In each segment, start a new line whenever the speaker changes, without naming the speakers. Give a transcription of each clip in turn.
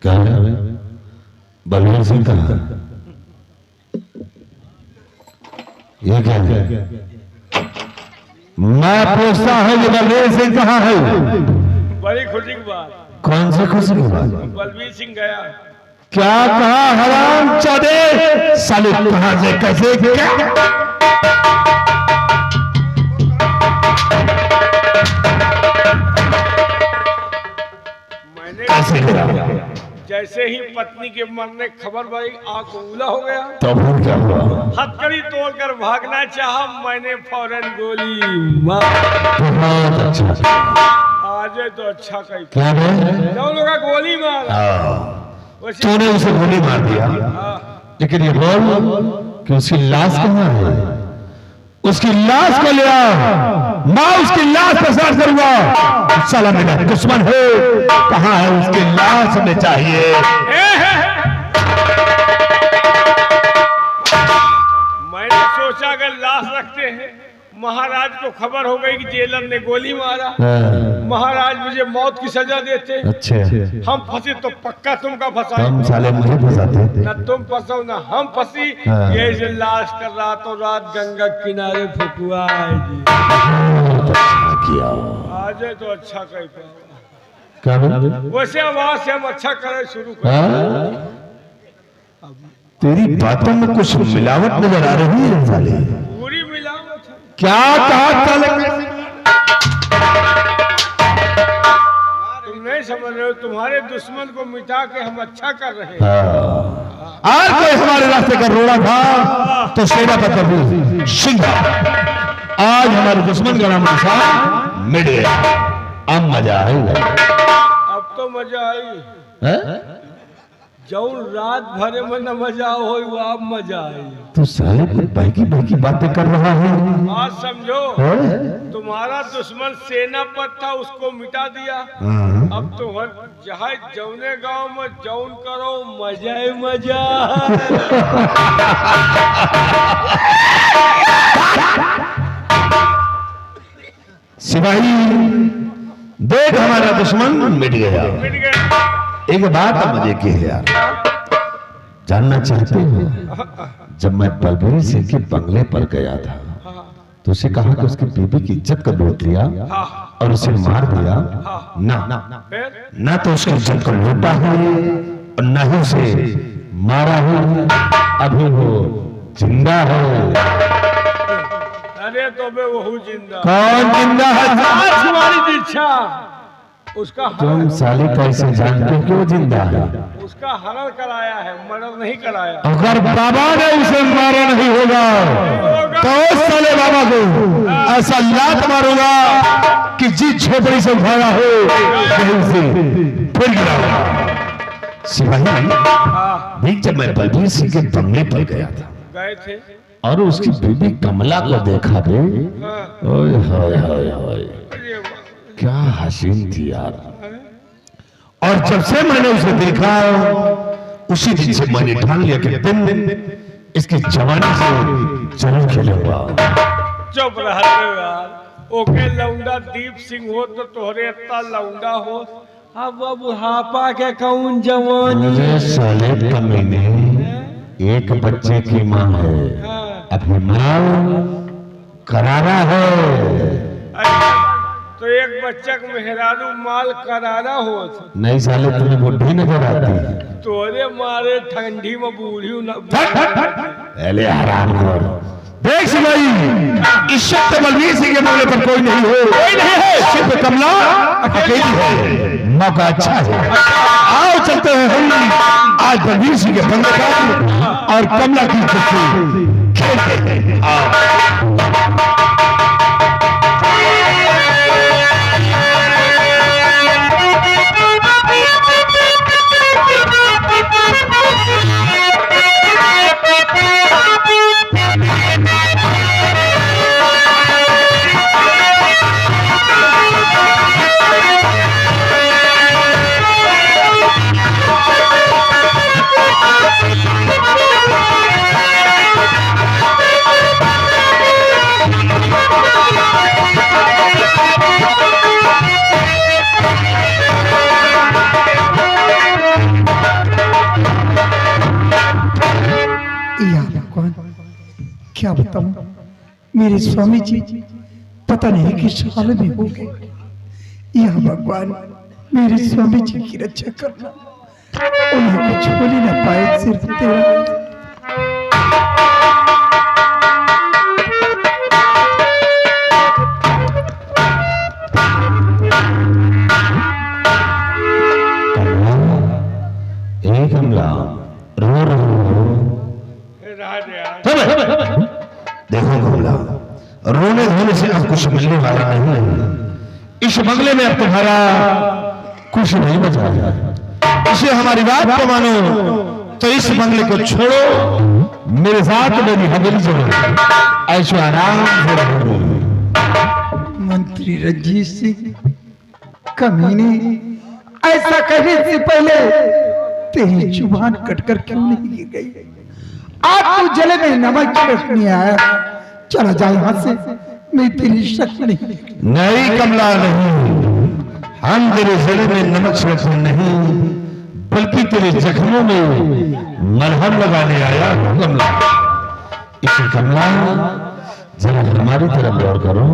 क्या है? बलवीर सिंह कहाँ? ये क्या है? मैं पूछता हूँ कि बलवीर सिंह कहाँ है?
बड़ी खुशी की बात।
कौन सी खुशी की बात?
बलवीर सिंह गया।
क्या कहा हराम चौधे? साले कहां से कैसे क्या?
मैंने
कैसे गया?
जैसे ही पत्नी के मरने खबर भाई आंख उंगला हो गया।
तो फिर क्या हुआ?
हथकड़ी तोड़कर भागना चाहा, मैंने फौरन गोली मार।
बहुत अच्छा।
आज तो अच्छा कही
क्या है?
दोनों का गोली मारा।
तूने उसे गोली मार दिया, लेकिन ये बोल कि उसकी लाश कहाँ है? उसकी लाश को ले आओ, मैं उसकी लाश पर सर्च करूंगा। साला मेरा दुश्मन है, कहाँ है उसकी लाश? हमें चाहिए।
मैंने सोचा अगर लाश रखते हैं, महाराज को खबर हो गई कि जेलर ने गोली मारा, महाराज मुझे मौत की सजा देते।
अच्छे
हम फंसे तो पक्का तुमका फंसा।
हम साले मुझे फंसाते।
न तुम फंसो न हम फंसी। ये जो लाश कर रातों रात गंगा किनारे फुकुआ
किया।
आज तो अच्छा कही
क्या?
वैसे आवाज से हम अच्छा करे शुरू कर।
तेरी बातों में कुछ मिलावट नजर आ रही है साले।
पूरी मिलावट है।
क्या कहा साले?
तुम नहीं समझ रहे हो, तुम्हारे दुश्मन को मिटा के हम अच्छा कर रहे हैं।
आज कोई हमारे रास्ते का रोड़ा था तो सेनापति सिंह, आज हमारे दुश्मन का नाम निशान मिट गया। अब मजा आएगा।
अब तो मजा आई। जौन रात भरे में न मजा हो वो अब मजा आई।
तू साले कोई बाकी बातें कर रहा है।
आज समझो, तुम्हारा दुश्मन सेनापति था, उसको मिटा दिया। अब तो जहाँ जौने गांव में जौन करो मजा ही मजा।
सिपाही देख, हमारा दुश्मन मिट गया।
मिट गया।
एक बात मुझे की है यार, जानना चाहते हो? जब मैं बलवीर सिंह के बंगले पर गया था तो उसे कहा कि उसकी बीबी की इज्जत का लूट लिया और उसे मार दिया। ना तो उसकी इज्जत को लूटा है और ना ही उसे मारा है। अभी वो जिंदा है।
अरे तो बे वहू जिंदा।
कौन जिंदा है?
तुम्हारी इच्छा। उसका
तुम साले कैसे जानते हो कि वो जिंदा है?
उसका हरण कराया है, मर्डर नहीं कराया।
अगर बाबा ने उसे मारा नहीं होगा तो उस साले बाबा को ऐसा लात मारूंगा कि जी झोपड़ी से उठाया हो कहीं से फिर गिरा। सिपाही देख, जब मैं बलवीर सिंह के बंगले पर गया था,
गए थे
और उसकी बीबी कमला को देखा रे, ओए होए होए होए, क्या हसीन थी यार। और जब से मैंने उसे देखा, उसी दिन से मैंने ठान लिया कि दिन इसकी जवानी से जरूर खेलूंगा।
चुप रह यार। ओके लौंडा दीप सिंह हो तो तोहरे इतना लौंडा हो। अब बुढ़ापा के कौन जवान?
मुझे साले कमीने, एक बच्चे की माँ है, अभी माँ करारा है।
तो एक बच्चा को मेहरारू माल करारा हो।
नहीं साले, तुम्हें बुढ़ी नजर आती है।
तोरे मारे ठंडी में बूढ़ी
पहले हराम कर। देख सिपाही, इस शब्द बलवीर सिंह के बंगले पर कोई नहीं है, सिर्फ कमला अकेली है। मौका अच्छा है, आओ चलते हैं हम आज बलवीर सिंह के बंगले पर और कमला की खुशी खेलते हैं। आओ।
क्या बताऊं, मेरे स्वामी जी पता नहीं किस हाल में हो गए। यह भगवान मेरे स्वामी जी की रक्षा करना, उन्हें कुछ हो ही ना पाए, सिर्फ तेरा।
कमला रो देखो कमला, रोने धोने से अब कुछ मिलने वाला नहीं है। इस बंगले में अब तुम्हारा कुछ नहीं बचा है। इसे हमारी बात को मानो तो इस बंगले को छोड़ो, मेरे साथ मेरी हवेली चलो, ऐशो आराम से रहो।
मंत्री रंजीत सिंह कमीने, ऐसा कहने से पहले तेरी जुबान कटकर क्यों नहीं गिर गई? आज तू जले में नमक छिड़कने आया, चला जा यहाँ से, मैं तेरी शक्ल
नहीं कमला नहीं, हम तेरे जले में नमक छिड़कने नहीं, बल्कि तेरे जख्मों में मलहम लगाने आया हूं कमला। इसे कमला जरा हमारी तरफ गौर करो।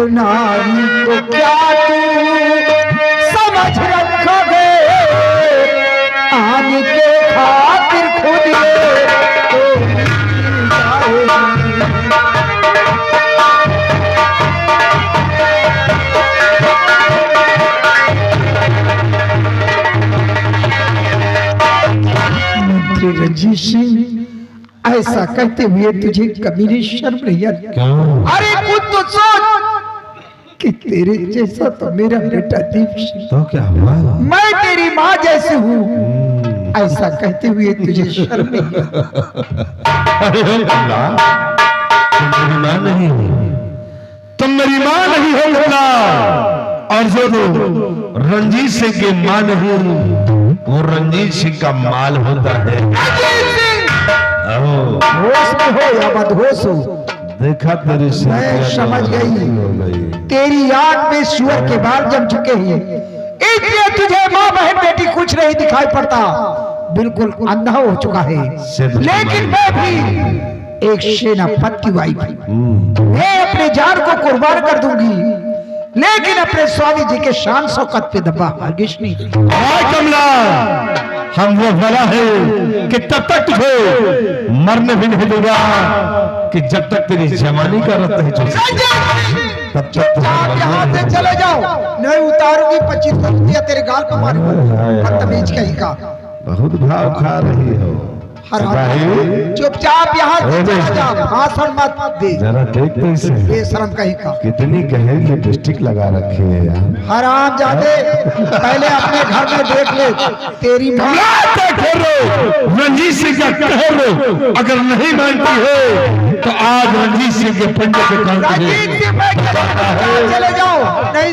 नारी को क्या तू समझ रखोगे, आने के खातिर खुद मंत्री रंजीत सिंह, ऐसा कहते हुए तुझे कभी नहीं शर्म नहीं आती? अरे खुद तो सोच कि तेरे जैसा तो मेरा बेटा दीप सिंह,
तो क्या हुआ?
मैं तेरी माँ जैसे हूँ, ऐसा कहते हुए तुझे शर्म नहीं
अरे अल्लाह, तुम मेरी माँ नहीं हो, तुम मेरी माँ नहीं हो कमला, और जो रंजीत सिंह की माँ नहीं, वो रंजीत सिंह का माल होता है।
होश में हो या बदहोश हो,
देखा तेरी
मैं समझ गई, तेरी याद में सुअर के बाल जम चुके हैं, इसलिए तुझे माँ बहन बेटी कुछ नहीं दिखाई पड़ता, बिल्कुल अंधा हो चुका है। लेकिन मैं भी एक सेनापति की वाइफ हूं, मैं अपने जान को कुर्बान कर दूंगी, लेकिन अपने स्वामी जी के शान शौकत पे दबा हरगिज नहीं।
कमला, हम वो भला है कि तब तक तुझे मरने भी नहीं दूंगा कि जब तक तेरी जवानी का रत्न है, तब तक
यहाँ से चले जाओ, नहीं उतारूंगी 25 रुपया तेरे गाल पर मारूंगा, बदतमीज कहीं का।
बहुत भाव खा रही हो,
चुपचाप यहाँ से चले जाओ, भाषण मत दे।
जरा देख तो इसे,
बेशरम कहीं का,
कितनी गहरी लिपस्टिक लगा रखी है यार।
हराम जादे, पहले अपने घर में देख ले तेरी माँ।
रंजीत सिंह का कह लो, अगर नहीं मानती हो तो आज रंजीत सिंह के पंजे से
चले जाओ, नहीं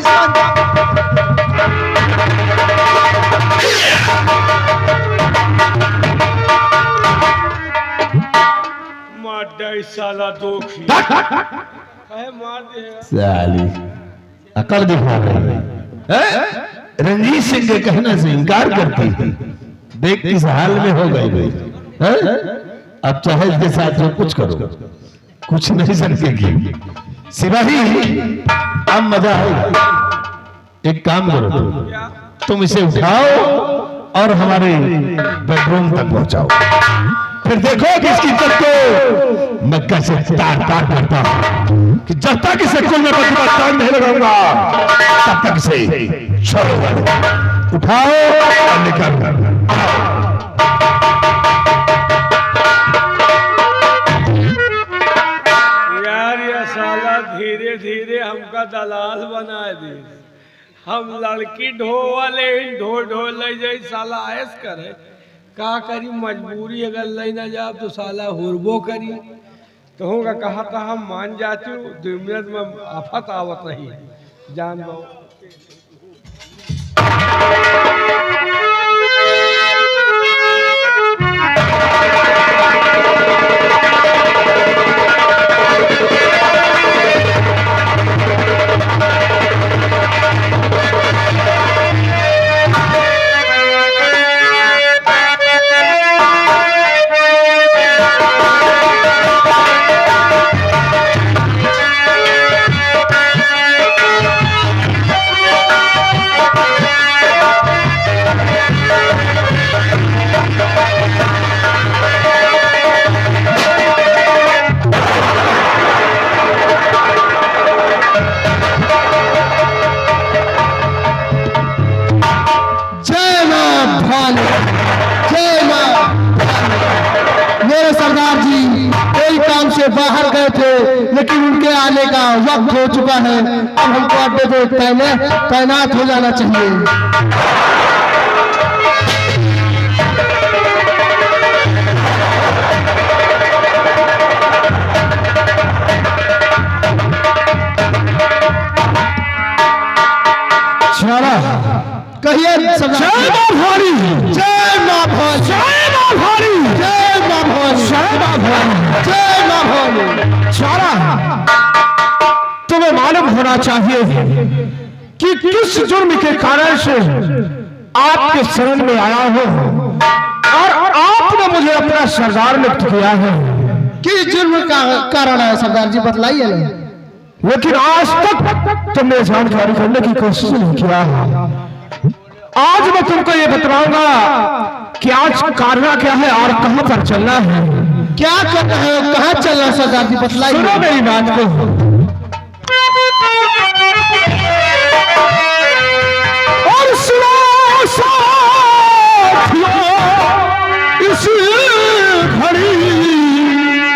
साला दोखी अरे मार देगा।
साली अकड़ दिखा रही है। रंजीत सिंह के कहने से इनकार करती है। देख किस हाल में हो गई भाई है? अब चाहे इसके साथ जो कुछ करो कुछ नहीं सकेगी। सिपाही अब मजा आएगा। एक काम करो तुम इसे उठाओ और हमारे बेडरूम तक पहुंचाओ। फिर देखो कि इसकी इज्जत को मैं कैसे तार तार करता हूं कि जब तक इसे कुल में टाइम नहीं लगाऊंगा तब तक इसे छोड़ो। उठाओ और निकल।
यार ये साला धीरे धीरे हमका दलाल बना दी। हम लड़की ढोवले ढो ढो ले जाई साला ऐस करे का करी। मजबूरी अगर ले ना जाओ तो साला हुरबो करी। तो होगा कहा था हम मान जाती हूँ। 2 मिनट में आफत आवत रही जान लो।
मेरे सरदार जी कोई काम से बाहर गए थे लेकिन उनके आने का वक्त हो चुका है। अब हमको अड्डे पे तैनात हो जाना चाहिए। कहिए जय मां भवानी, जय मां भवानी, जय मां भवानी, जय मां भवानी, जय मां भवानी, जय मां भवानी। सारा तुम्हें मालूम होना चाहिए कि किस जुर्म के कारण से आपके शरण में आया हो और आपने मुझे अपना सरदार नियुक्त किया है। किस जुर्म का कारण है सरदार जी बतलाइए ना। लेकिन आज तक तुमने जानकारी करने की कोशिश नहीं किया है। आज मैं तुमको ये बतलाऊंगा कि आज कारना क्या है और कहां पर चलना है। क्या करना है और कहां चलना है सरदार जी बतलाइए। सुनो मेरी बात को। और सुनो साथियों इसी घड़ी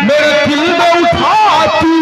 मेरे दिल में उठाती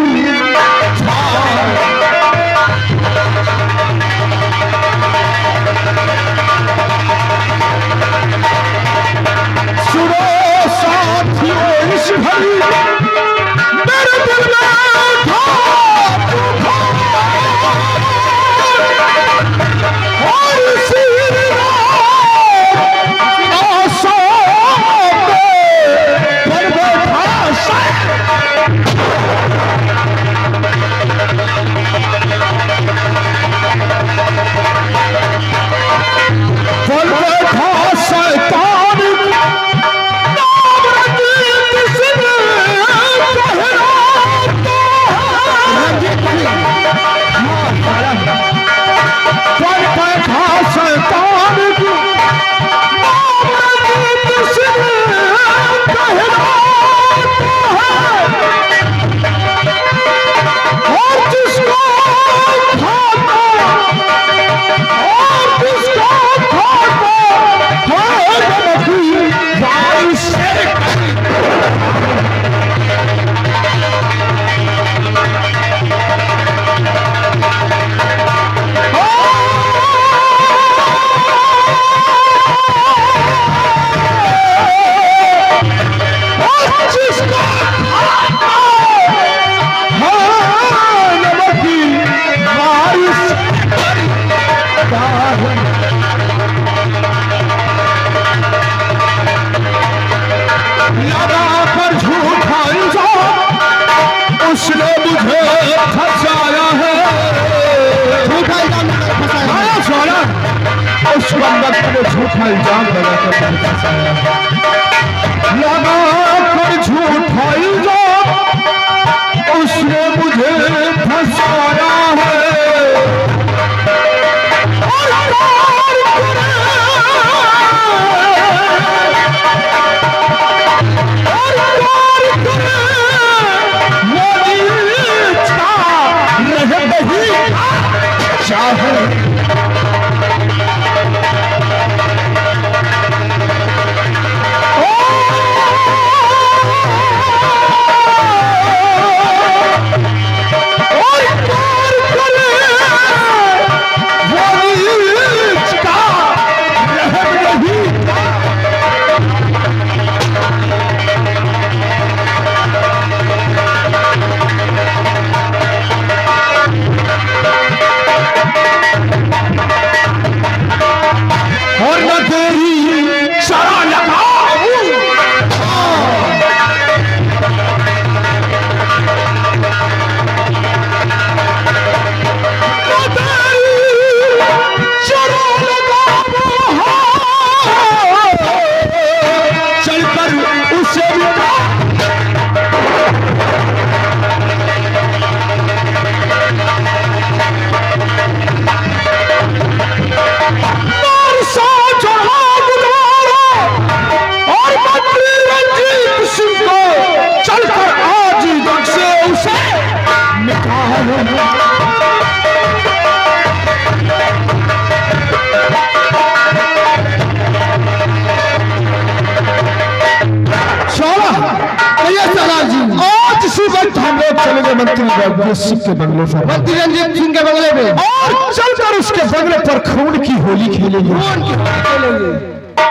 चले गए मंत्री रणजीत सिंह के बंगले पर, मंत्री रंजीत सिंह के बंगले में, और चलकर उसके बंगले पर खून की होली खेलेंगे।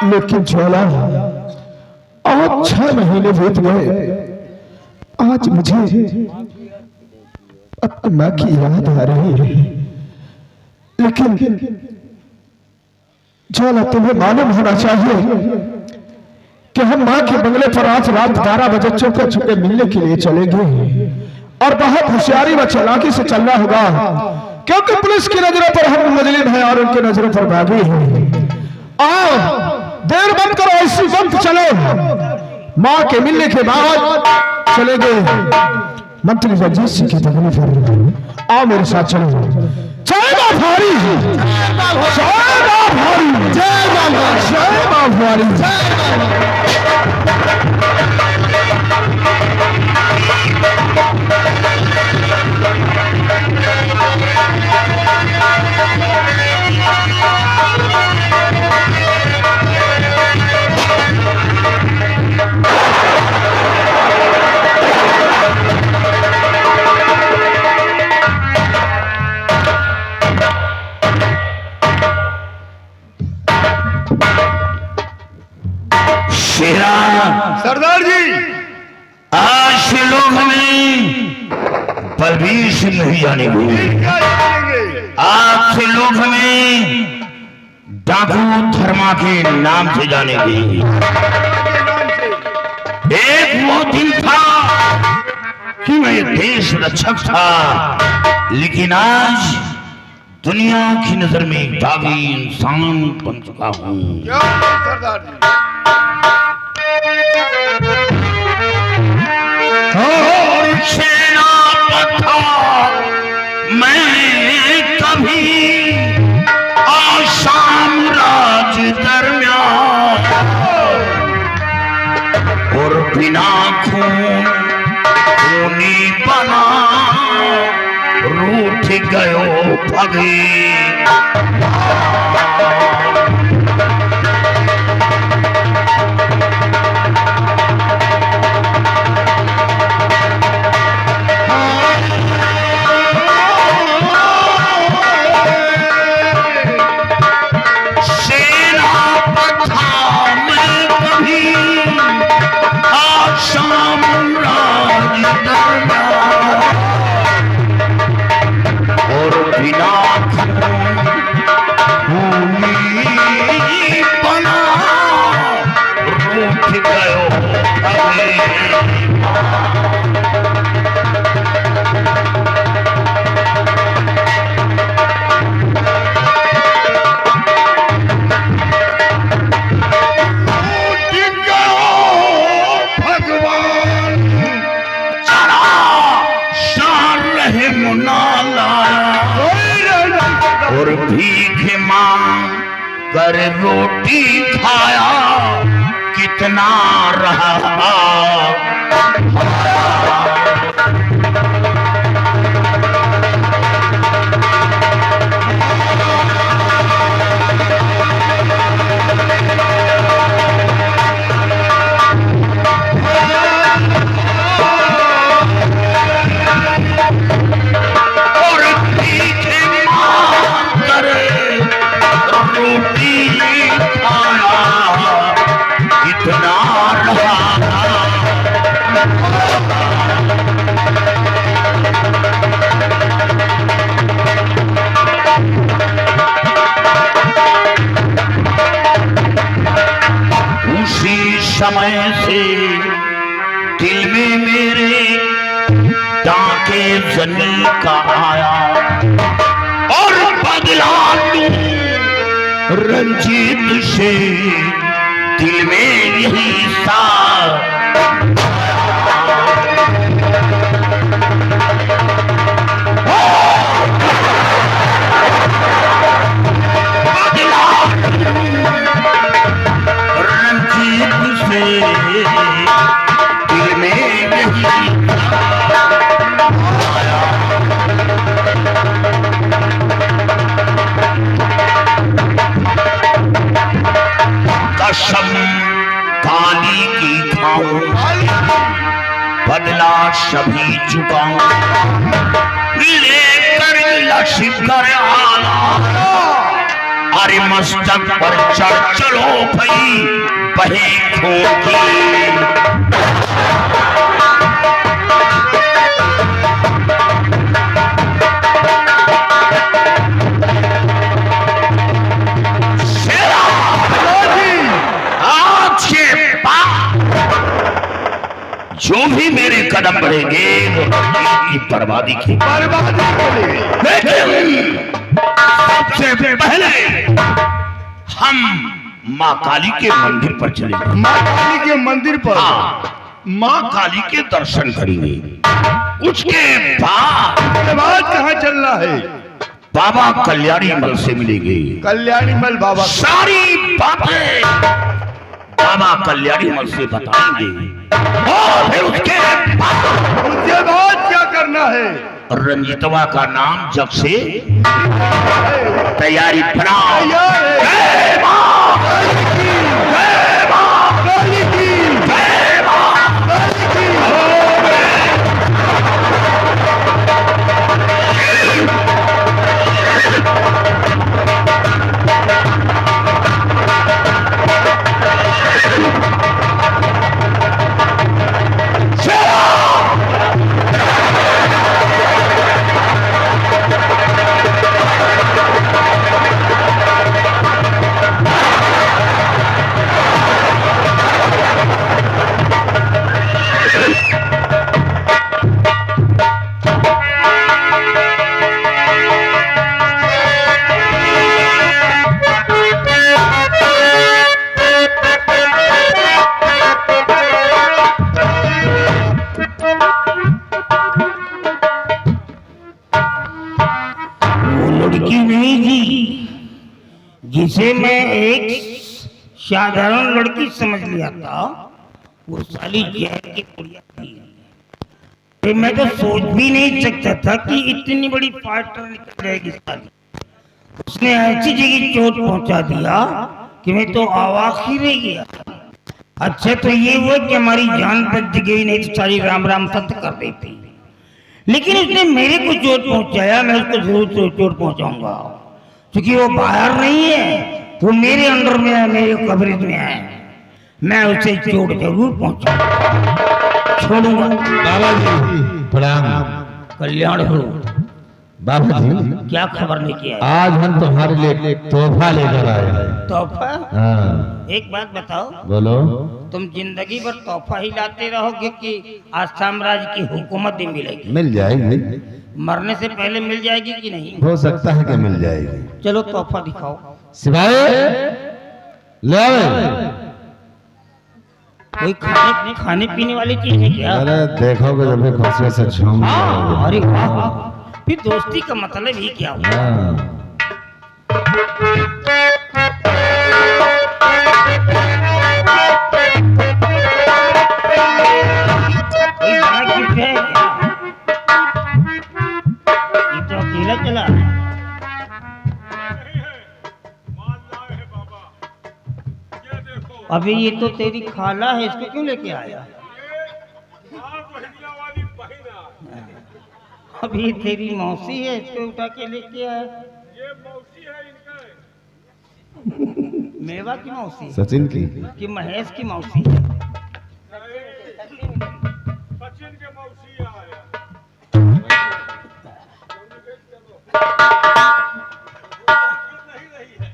लेकिन ज्वाला, आज 6 महीने बीत गए, आज मुझे अपनी माँ की याद आ रही है। लेकिन ज्वाला, तुम्हें मालूम होना चाहिए कि हम माँ के बंगले पर आज रात 12 बजे चुपके चुपके मिलने के लिए चलेंगे, और बहुत होशियारी व चालाकी से चलना होगा, क्योंकि पुलिस की नजरों पर हम मुजरिम हैं और उनकी नजरों पर बागी हैं। आओ, देर मत करो, इसी वक्त चलो। माँ के मिलने के बाद चलेंगे मंत्री रणजीत सिंह के बंगले पर। आओ मेरे साथ चलो। जय मां भारी, जय मां भारी, जय मां भारी, जय
सरदार जी, आज से लोग हमें बलबीर सिंह नहीं जानेंगे। आज से लोग हमें डाकू धर्मा के नाम से जानेंगे। एक वो दिन था कि मैं देश रक्षक था, लेकिन आज दुनिया की नजर में एक दागी इंसान बन चुका हूँ। सरदार जी, मैं कभी आसाम राज दरमियान और बिना खूनी बना रूठ गयो भगे। और भीख मांग कर रोटी खाया कितना रहा। समय से दिल में मेरे डाके जनी का आया और बदला लूं रंजीत से दिल में यही सा दिल में कसम काली की खाऊं बदला सभी चुकाऊं, लेकर लश्कर आना, अरे मस्तक पर चढ़ चलो भाई बहे खून की। जो भी मेरे कदम बढ़ेंगे वो की बर्बादी की लेकिन सबसे पहले हम माँ काली के मंदिर पर चलेंगे।
माँ काली के मंदिर पर?
हाँ, माँ काली के दर्शन करेंगे। उसके बाद
कहाँ चलना है?
बाबा कल्याणी मल से मिलेंगे।
कल्याणी मल बाबा
सारी बातें बाबा कल्याणी मल से बताएंगे। और फिर उसके
बाद क्या करना है?
रंजितवा का नाम जब से तैयारी बनाओ।
जय मां काली की, जय मां काली की, जय मां काली की।
जिसे मैं एक साधारण लड़की समझ लिया था, वो साली जहर की पुड़िया थी। तो मैं तो सोच भी नहीं सकता था कि इतनी बड़ी फाइटर निकल जाएगी साली। उसने ऐसी जगह चोट पहुंचा दिया कि मैं तो आवाज ही रह गया। अच्छा तो ये हुआ कि हमारी जान बच गई, नहीं तो सारी राम राम सत्य कर देती। लेकिन उसने मेरे को चोट पहुंचाया, मैं उसको जरूर चोट पहुंचाऊंगा, क्योंकि वो बाहर नहीं है, वो मेरे अंडर में है, मेरे कवरेज में है। मैं उसे चोट जरूर पहुंचाऊंगा, छोड़ूंगा।
बाबा जी प्रणाम।
कल्याण हो।
बाबा जी
क्या खबर लेके आए?
आज हम तुम्हारे लिए तोहफा लेकर आए हैं।
तोहफा?
हाँ
एक बात बताओ,
बोलो।
तुम जिंदगी भर तोहफा ही लाते रहोगे कि आज साम्राज्य की हुकूमत भी मिलेगी?
मिल जाएगी,
मरने से पहले मिल जाएगी कि नहीं?
हो सकता है कि मिल जाएगी।
चलो तोहफा दिखाओ।
सिवाय ले आवे।
कोई खाने पीने वाली चीज है क्या?
अरे देखोगे जब भी खुशी से झूम
हाँ, अरे वाह, फिर दोस्ती का मतलब ही क्या हुआ?
हाँ।
कोई बड़ा गिफ्ट है क्या? ये तो अकेला चला। अभी ये तो तेरी खाला है, इसको क्यों लेके आया? अभी ये तेरी मौसी है, इसको उठा के लेके आया।
ये मौसी है इनका,
मेवा की मौसी
सचिन की
कि महेश की मौसी है?
सचिन के मौसी आया। नहीं रही है,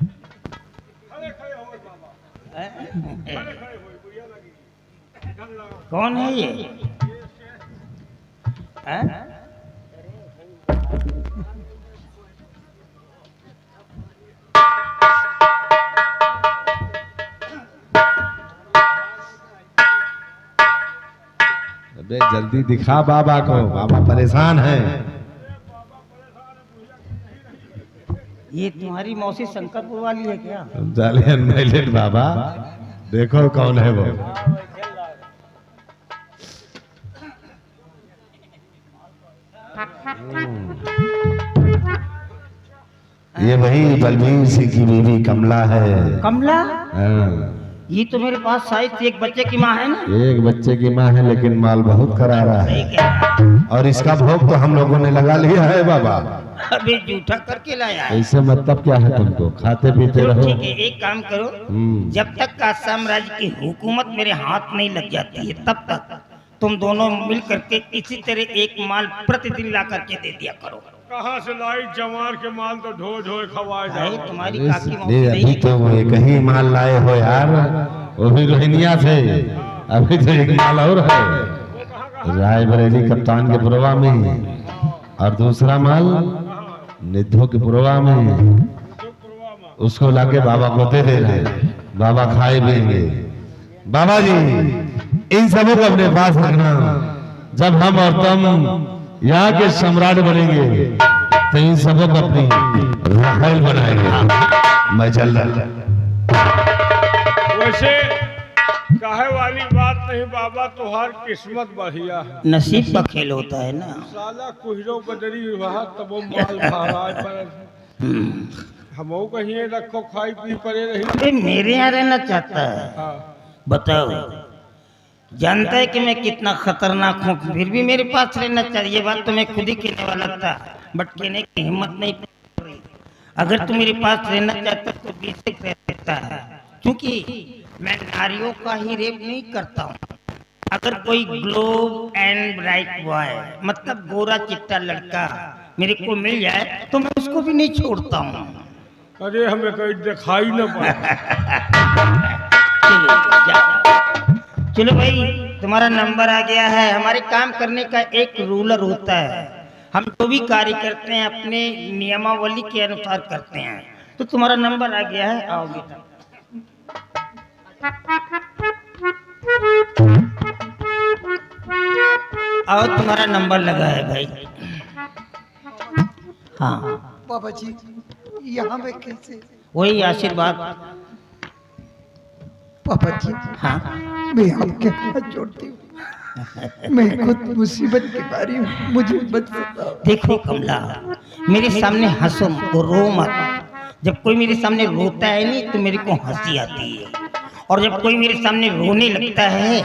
खड़े खड़े हो बाबा, खड़े खड़े हो, बुढ़िया लगी।
कौन है ये? हैं?
अबे जल्दी दिखा बाबा को, बाबा परेशान है।
ये तुम्हारी मौसी शंकरपुर वाली है क्या?
जालियन मैलेट बाबा, देखो कौन है वो। ये वही बलबीर सिंह की बीवी कमला है।
कमला?
हाँ।
ये तो मेरे पास शायद एक बच्चे की माँ है ना।
एक बच्चे की माँ है लेकिन माल बहुत करारा है।
सही कह रहा है।
और इसका भोग तो हम लोगों ने लगा लिया है बाबा।
अभी जूठा करके लाया है।
ऐसे मतलब क्या है तुमको? खाते पीते
चलो
रहो।
ठीक है, एक काम करो, जब तक का साम्राज्य की हुकूमत मेरे हाथ नहीं लग जाती है तब तक तुम दोनों मिल करके इसी तरह एक माल प्रतिदिन ला करके दे दिया करो।
कहाँ से लाई जमार के माल तो ढो ढो खवाए
भाई
जाओ।
तुम्हारी
अरे
काकी मौसी
अभी
नहीं
तो वो एक ही माल लाए हो यार, वो भी रोहिनिया से। अभी तो एक माल और है रायबरेली कप्तान के पुरवा में, और दूसरा माल निधो के पुरवा में। उसको लाके बाबा को दे दे रहे, बाबा खाए पिएंगे। बाबा जी इन सबों को अपने पास रखना। जब हम और तुम यहाँ के सम्राट बनेंगे तो इन सबों को अपनी राहल बनाएंगे। मैं चल रहा।
वैसे काहे वाली बात नहीं बाबा, तुहार किस्मत बढ़िया है।
नसीब का खेल होता है ना।
साला कुहरो बदरी वहाँ तब वो माल खवाए पर हमो कहीं रखो खाई पी पड़े रही।
अबे मेरे यहाँ रहना चाहता है।
हाँ
बताओ, जानता है कि मैं कितना खतरनाक हूँ, फिर भी मेरे पास रहना चाहिए। बात तो मैं खुद ही कहने वाला था, बट कहने की हिम्मत नहीं पड़ रही। अगर तू मेरे पास रहना चाहता तो बेशक रह सकता है, क्योंकि मैं नारियों का ही रेप नहीं करता हूँ। अगर कोई ग्लोब एंड ब्राइट बॉय मतलब गोरा चिट्टा लड़का मेरे को मिल जाए तो मैं उसको भी नहीं छोड़ता हूँ।
अरे हमें कहीं दिखाई न पड़ा।
चलो जाओ। चलो भाई, तुम्हारा नंबर आ गया है। हमारे काम करने का एक रूलर होता है, हम जो भी कार्य करते हैं अपने नियमावली के अनुसार करते हैं। तो तुम्हारा नंबर आ गया है, आओ बेटा। आओ, तुम्हारा नंबर लगा है भाई। हाँ
बाबा जी यहाँ में कैसे?
वही आशीर्वाद।
पापा जी
हाँ
मैं आपके हाथ जोड़ती हूँ, मैं खुद मुसीबत की बारी हूँ, मुझे मत सताओ।
देखो कमला, मेरे सामने हंसो तो रो मत। जब कोई मेरे सामने रोता है नहीं तो मेरे को हंसी आती है, और जब कोई मेरे सामने रोने लगता है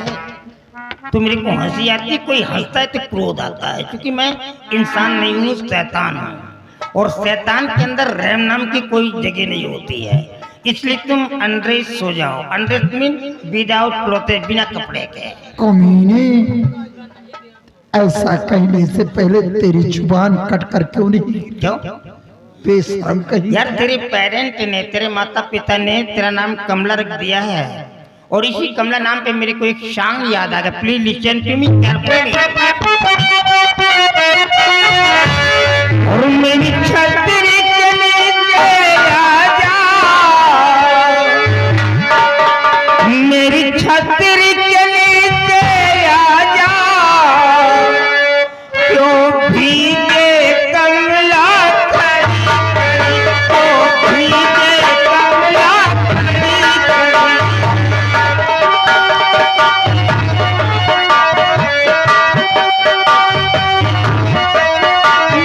तो मेरे को हंसी आती है। कोई हंसता है तो क्रोध आता है, क्योंकि मैं इंसान नहीं हूँ, शैतान हूँ, और शैतान के अंदर रहम नाम की कोई जगह नहीं होती है। इसलिए तुम अनड्रेस सो जाओ। अनड्रेस मीन विदाउट क्लोथेस, बिना कपड़े के।
कमीने, ऐसा कहने से पहले तेरी जुबान कट कर क्यों नहीं?
क्यों?
बेशरम कहीं।
यार तेरे पेरेंट ने, तेरे माता पिता ने तेरा नाम कमला रख दिया है, और इसी कमला नाम पे मेरे को एक सॉन्ग याद आ गया। Please listen to me carefully. और मेरी छतरी के नीचे आजा, मेरी छतरी के नीचे आजा, क्यों भीगे कमला खड़ी खड़ी, क्यों भीगे कमला खड़ी खड़ी।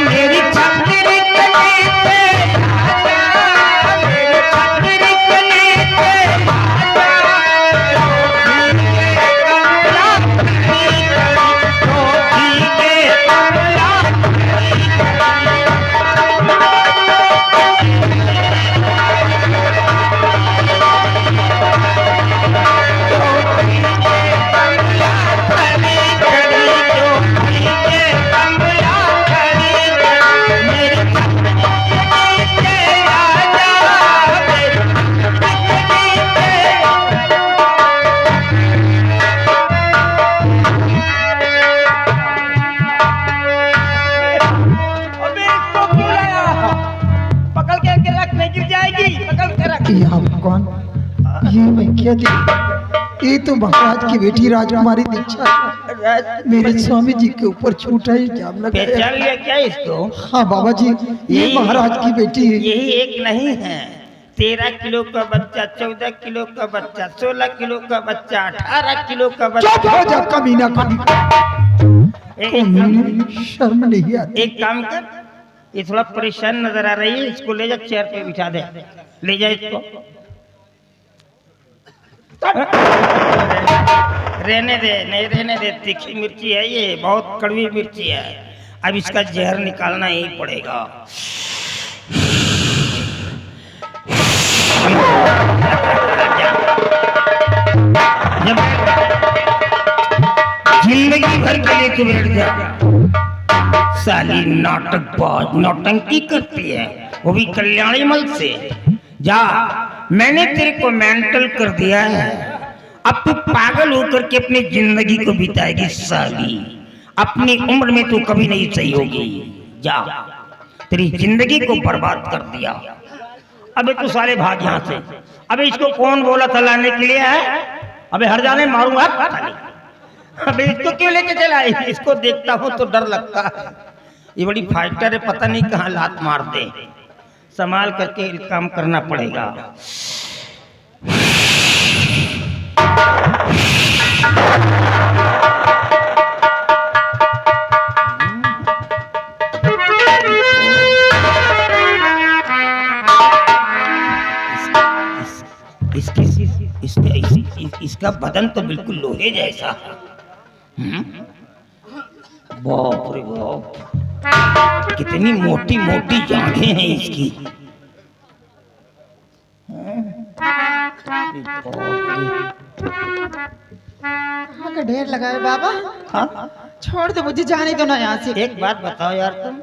मेरी छतरी के नीचे आजा, मेरी छतरी के नीचे आजा, भीगे कमला खड़ी खड़ी, तो भीगे कमला खड़ी खड़ी। पकड़ के रख, नहीं गिर जाएगी। पकड़ के रख।
या भगवान, ये मैं क्या देख? ये तो महाराज की बेटी राजकुमारी दीक्षा मेरे स्वामी जी के ऊपर झूठा इल्जाम लगाया।
पहचान लिया क्या इसको?
हाँ बाबा जी, ये महाराज की बेटी है।
यही एक नहीं है, 13 किलो का बच्चा, 14 किलो का बच्चा, 16 किलो का बच्चा, 18 किलो का बच्चा।
चुप हो जा कमीना कमी। शर्म नहीं आती?
एक काम कर, ये थोड़ा परेशान नजर आ रही है, इसको ले जा चेयर पे बिठा दे। ले जा इसको। रहने दे, नहीं रहने दे, तीखी मिर्ची है ये, बहुत कड़वी मिर्ची है। अब इसका जहर निकालना ही पड़ेगा। जब जिंदगी भर के लिए तू बैठ जा, साली नाटकबाज, नौटंकी करती है, वो भी कल्याणी मल से। जा, मैंने तेरे को मेंटल कर दिया है, अब तू पागल होकर के अपनी जिंदगी को बिताएगी साली। अपनी उम्र में तू कभी नहीं सही होगी। जा, तेरी जिंदगी को बर्बाद कर दिया। अबे तू साले भाग यहाँ से। अबे इसको कौन बोला था लाने के लिए है? अबे हर जाने मारूंगा। अबे इसको क्यों लेके चला? इसको देखता हूँ तो डर लगता है, ये बड़ी फाइटर है, पता नहीं कहाँ लात मार दे। संभाल करके काम करना पड़ेगा। इसका बदन तो बिल्कुल लोहे जैसा। बाप रे बाप, कितनी मोटी मोटी जांघें हैं इसकी।
कहाँ का ढेर लगा है बाबा?
हाँ?
छोड़ दो मुझे, जाने दो ना यहाँ से।
एक बात बताओ यार, तुम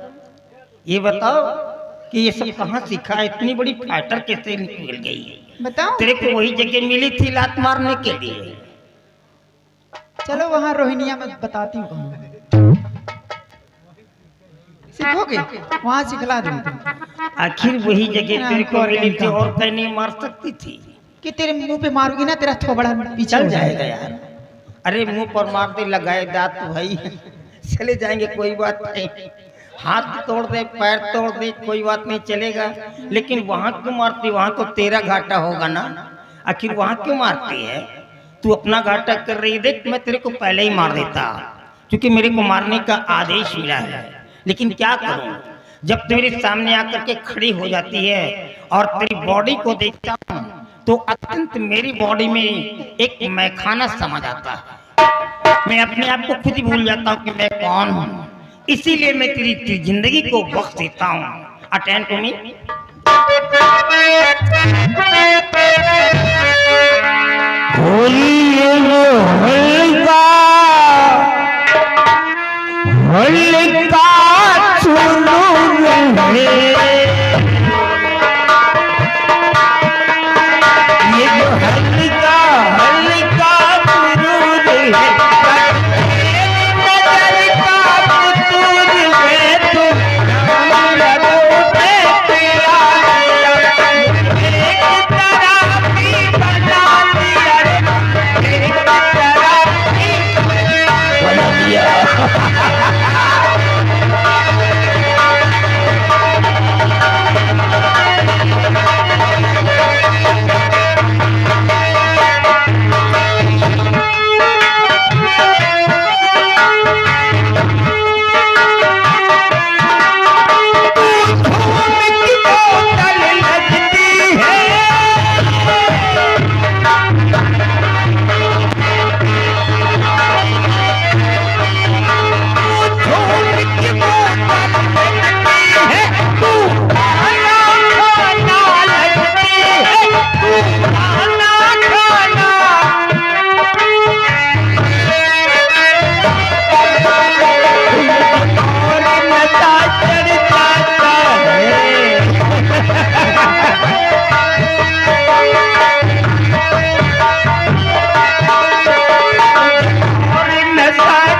ये बताओ कि ये सब कहाँ सीखा है? इतनी बड़ी फाइटर कैसे निकल गई है?
बताओ।
तेरे को वही जगह मिली थी लात मारने के लिए।
चलो वहाँ रोहिनिया में बताती हूँ कहाँ सीखोगे, वहाँ सिखला दूंगी।
आखिर वही जगह तेरे को मिली थी और कहीं नहीं मार सकती थी?
कि तेरे मुंह पे मारूंगी ना, तेरा थोबड़ा पीछे
चल
हो
जाएगा यार। अरे मुंह पर मार दे, लगाए दांत तो भाई चले जाएंगे, कोई बात नहीं। हाथ तोड़ दे, पैर तोड़ दे, कोई बात नहीं, चलेगा। लेकिन वहां क्यों मारती? वहां तो तेरा घाटा होगा ना। आखिर वहां क्यों मारती है? तू अपना घाटा कर रही, देख मैं तेरे को पहले ही मार देता, क्योंकि मेरे को मारने का आदेश मिला है। लेकिन क्या करूं, जब तेरे सामने आकर के खड़ी हो जाती है और तेरी बॉडी को देखता हूं तो अत्यंत मेरी बॉडी में एक मैखाना समझ आता है। मैं अपने आप को खुद ही भूल जाता हूं कि मैं कौन हूं। इसीलिए मैं तेरी जिंदगी को बख्श देता हूं। Attend to me. होली